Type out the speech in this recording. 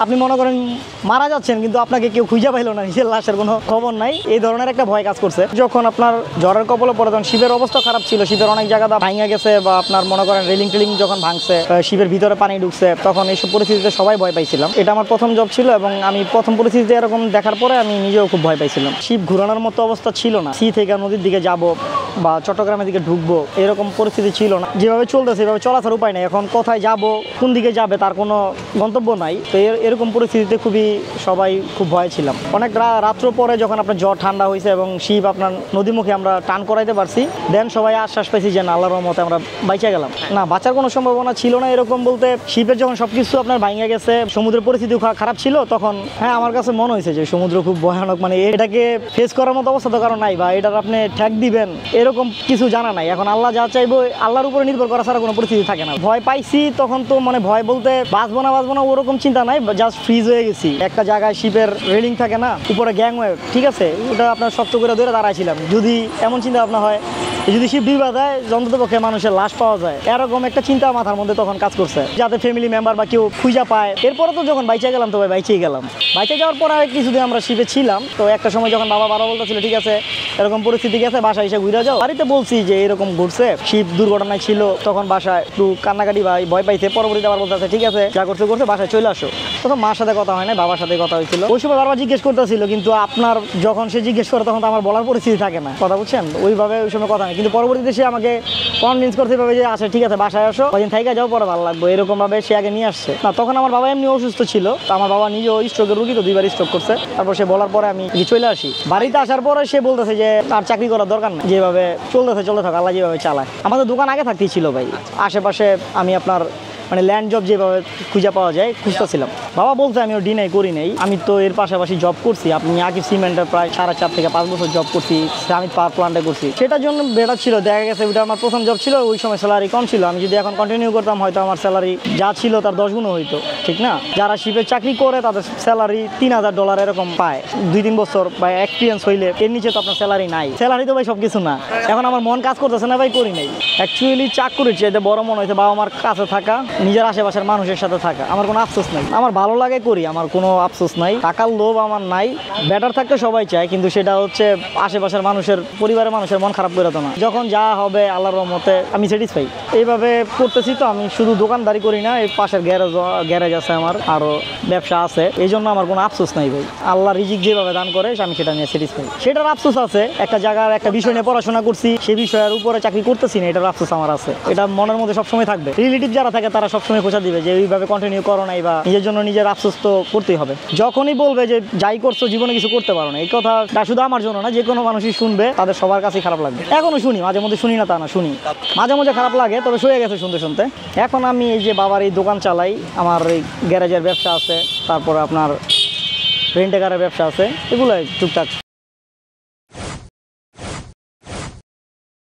আপনি মনে করেন মারা যাচ্ছেন কিন্তু আপনাকে কেউ খুঁজে পাইলো না, নিজের লাশের কোনো খবর নাই, এই ধরনের একটা ভয় কাজ করছে। যখন আপনার জ্বরের কবলে পড়ে তখন শিপের অবস্থা খারাপ ছিল, শিপের অনেক জায়গা ভাঙা গেছে বা আপনার মনে করেন রেলিং টেলিং যখন ভাঙছে, শিপের ভিতরে পানি ঢুকছে, তখন এইসব পরিস্থিতিতে সবাই ভয় পাইছিলাম। এটা আমার প্রথম জব ছিল এবং আমি প্রথম পরিস্থিতিতে এরকম দেখার পরে আমি নিজেও খুব ভয় পাইছিলাম। শিপ ঘুরানোর মতো অবস্থা ছিল না, সি থেকে নদীর দিকে যাব বা চট্টগ্রামের দিকে ঢুকবো এরকম পরিস্থিতি ছিল না। যেভাবে চলতেছে এভাবে চলাফেরার উপায় নেই, এখন কোথায় যাব কোন দিকে যাবে তার কোনো গন্তব্য নাই। তো এরকম পরিস্থিতিতে খুবই সবাই খুব ভয় ছিলাম। অনেক রাত্র পরে যখন আপনার জ্বর ঠান্ডা হয়েছে এবং শিপ আপনার নদীমুখে আমরা টান করাইতে পারছি, দেন সবাই আশ্বাস পাইছি যে না, আল্লাহর রহমতে আমরা বাইচা গেলাম। না, বাঁচার কোনো সম্ভাবনা ছিল না এরকম বলতে, শিপের যখন সবকিছু আপনার ভাঙে গেছে, সমুদ্রের পরিস্থিতি খারাপ ছিল, তখন হ্যাঁ আমার কাছে মনে হয়েছে যে সমুদ্র খুব ভয়ানক, মানে এটাকে ফেস করার মতো অবস্থা তো কারণ নাই বা এটার আপনি ঠ্যাক দিবেন এরকম কিছু জানা নাই। এখন আল্লাহ যা চাইবো আল্লাহর উপরে নির্ভর করা ছাড়া কোনো পরিস্থিতি থাকে না। ভয় পাইছি তখন তো মানে ভয় বলতে বাঁচবো না ওরকম চিন্তা নাই, জাস্ট ফ্রিজ হয়ে গেছি। একটা জায়গায় শিপের রেলিং থাকে না, উপরে গ্যাংওয়ে, ঠিক আছে, ওটা আপনার শক্ত করে ধরে দাঁড়াইছিলাম। যদি এমন চিন্তা ভাবনা হয় যদি শিপ ডুবা যায় অন্ততপক্ষে মানুষের লাশ পাওয়া যায়, এরকম একটা চিন্তা মাথার মধ্যে তখন কাজ করছে, যাতে ফ্যামিলি মেম্বার বা কেউ খুঁজা পায়। এরপরে তো যখন বাইচে গেলাম তো বাইচেই গেলাম। বাইচে যাওয়ার পর আর কিছুদিন আমরা শিপে ছিলাম। তো একটা সময় যখন বাবা বলতেছিল ঠিক আছে এরকম পরিস্থিতি গেছে, বাসায় এসে ঘুরে যাও। বাড়িতে বলছি যে এরকম ঘুরছে, শিপ দুর্ঘটনায় ছিল, তখন বাসায় একটু কান্নাকাটি বা ভয় পাইছে। পরবর্তীতে আবার বলতে ঠিক আছে যা করছে বাসায় চলে আসো। তখন মার সাথে কথা হয় না, বাবার সাথে কথা হয়েছিল। ওই সময় বারবার জিজ্ঞেস করতেছিল, কিন্তু আপনার যখন সে জিজ্ঞেস করে তখন তো আমার বলার পরিস্থিতি থাকে না, কথা বুঝছেন, ওইভাবে ওই সময় কথা নেই। কিন্তু পরবর্তীতে সে আমাকে কনভিন্স করতে পারবে যে আচ্ছা ঠিক আছে বাসায় আসো, কদিন থাইকা যাও, পরে ভালো লাগবে, এরকম ভাবে সে আগে নিয়ে আসছে। না, তখন আমার বাবা এমনি অসুস্থ ছিল, তো আমার বাবা নিজেও স্ট্রোকের রুগী, তো 2বার স্ট্রোক করছে। তারপর সে বলার পরে আমি চলে আসি। বাড়িতে আসার পরে সে বলতেছে যে তার চাকরি করার দরকার নেই, যেভাবে চলতে থাক, আল্লাহ যেভাবে চালায়। আমাদের দোকান আগে থাকতেই ছিল ভাই, আশেপাশে আমি আপনার মানে ল্যান্ড জব যেভাবে খুঁজে পাওয়া যায় খুঁজতেছিলাম। বাবা বলতে আমি ওর ডিনাই করি নাই, আমি তো এর পাশাপাশি জব করছি। আপনি আকিব সিমেন্টের প্রায় 4.5 থেকে 5 বছর জব করছি, আমি পাওয়ার প্লান্টে করছি। সেটার জন্য বেটার ছিল, দেখা গেছে ওইটা আমার প্রথম জব ছিল, ওই সময় স্যালারি কম ছিল। আমি যদি এখন কন্টিনিউ করতাম হয়তো আমার স্যালারি যা ছিল তার 10 গুণ হইতো, ঠিক না? যারা শিপে চাকরি করে তাদের স্যালারি $3000 এরকম পায় 2-3 বছর বা এক্সপিরিয়েন্স হইলে, এর নিচে তো আপনার স্যালারি নাই। স্যালারি তো ভাই সব কিছু না। এখন আমার মন কাজ করতেছে না ভাই, করি নাই। অ্যাকচুয়ালি চাকরি চাইতে বড় মনে হয়েছে বাবা মার কাছে থাকা, নিজের আশেপাশের মানুষের সাথে থাকা। আমার কোনো আফসোস নাই, আমার ভালো লাগে করি, আমার কোনো আফসোস নাই, টাকার লোভ আমার নাই। বেটার থাকতে সবাই চায়, কিন্তু সেটা হচ্ছে আশেপাশের মানুষের, পরিবারের মানুষের মন খারাপ করে তো না। যখন যা হবে আল্লাহর রহমতে আমি স্যাটিসফাই। এইভাবে করতেছি। তো আমি শুধু দোকানদারি করি না, এই পাশের গ্যারেজ আছে আমার, আরও ব্যবসা আছে, এই জন্য আমার কোনো আফসোস নাই ভাই। আল্লাহ রিজিক যেভাবে দান করে আমি সেটা নিয়ে স্যাটিসফাই। সেটার আফসোস আছে, একটা জায়গার একটা বিষয় নিয়ে পড়াশোনা করছি, সেই বিষয়ের উপরে চাকরি করতেছি না, এটার আফসোস আমার আছে। এটা মনের মধ্যে সবসময় থাকবে। রিলেটিভ যারা থাকে তারা সবসময় খোঁজা দিবে যে এইভাবে কন্টিনিউ করো নাই, বা নিজের জন্য নিজের আফসোস তো করতেই হবে। যখনই বলবে যে যাই করছো জীবনে কিছু করতে পারো না, এই কথাটা শুধু আমার জন্য না, যে কোনো মানুষই শুনবে তাদের সবার কাছেই খারাপ লাগবে। এখনো শুনি, মাঝে মধ্যে শুনি না তা না, শুনি, মাঝে মাঝে খারাপ লাগে, তবে শুয়ে গেছে শুনতে। এখন আমি এই যে বাবার এই দোকান চালাই, আমার এই গ্যারেজের ব্যবসা আছে, তারপরে আপনার রেন্টে কারের ব্যবসা আছে, এগুলোই টুকটাক।